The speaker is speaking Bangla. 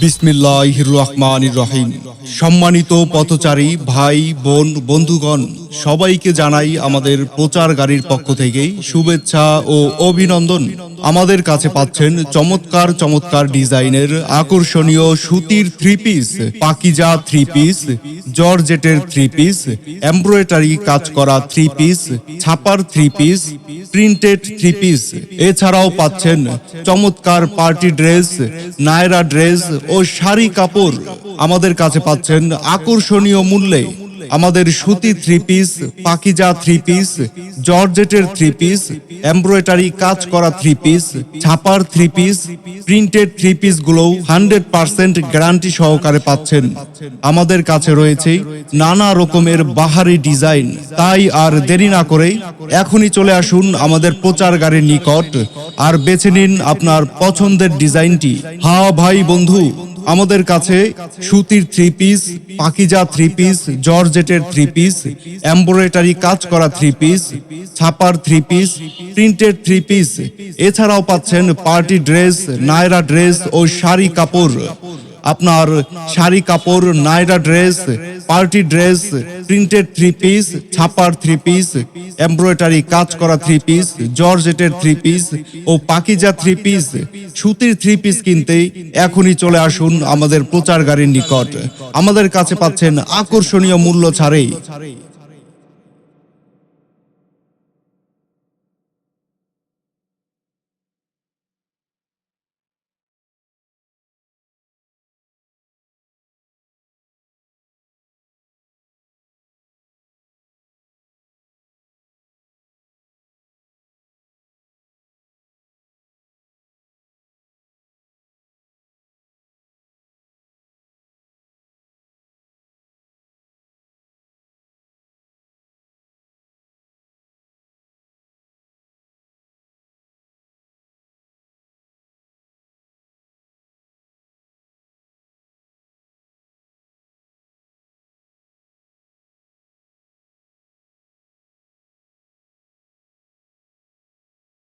বিসমিল্লাহির রহমানির রহিম। সম্মানিত পথচারী ভাই বোন বন্ধুগণ, সবাইকে জানাই আমাদের প্রচার গাড়ির পক্ষ থেকে শুভেচ্ছা ও অভিনন্দন। আমাদের কাছে পাচ্ছেন চমৎকার চমৎকার ডিজাইনের আকর্ষণীয় সুতির three piece, Pakiza three piece, জর্জেটের থ্রি পিস, এমব্রয়ডারি কাজ করা থ্রি পিস, ছাপার three piece, printed three piece. এছাড়াও পাচ্ছেন চমৎকার পার্টি ড্রেস, নায়রা ড্রেস ও শাড়ি কাপড়। আমাদের কাছে পাচ্ছেন আকর্ষণীয় মূল্যে আমাদের সুতি three piece, Pakiza three piece, জর্জেটের থ্রি পিস, এমব্রয়ডারি কাজ করা থ্রি পিস, ছাপার three piece, printed three piece গুলো 100% গ্যারান্টি সহকারে পাচ্ছেন। আমাদের কাছে রয়েছে নানা রকমের বাহারি ডিজাইন। তাই আর দেরি না করে এখনই চলে আসুন আমাদের প্রচার গাড়ির নিকট আর বেছে নিন আপনার পছন্দের ডিজাইনটি। হ্যাঁ ভাই বন্ধু, আমাদের কাছে সুতির three piece, Pakiza three piece, জর্জেটের থ্রি পিস, এমব্রয়ডারি কাজ করা থ্রি পিস, ছাপার three piece, printed three piece. এছাড়াও পাচ্ছেন পার্টি ড্রেস, নায়রা ড্রেস ও শাড়ি কাপড়। আপনার শাড়ি কাপড়, Naira dress, party dress, printed three piece, ছাপার থ্রি পিস, এমব্রয়ডারি কাজ করা থ্রি পিস, জর্জেটের থ্রি পিস ও পাকিজা থ্রি পিস, সুতির থ্রি পিস কিনতে এখনই চলে আসুন আমাদের প্রচার গাড়ির নিকট। আমাদের কাছে পাচ্ছেন আকর্ষণীয় মূল্য ছাড়ে।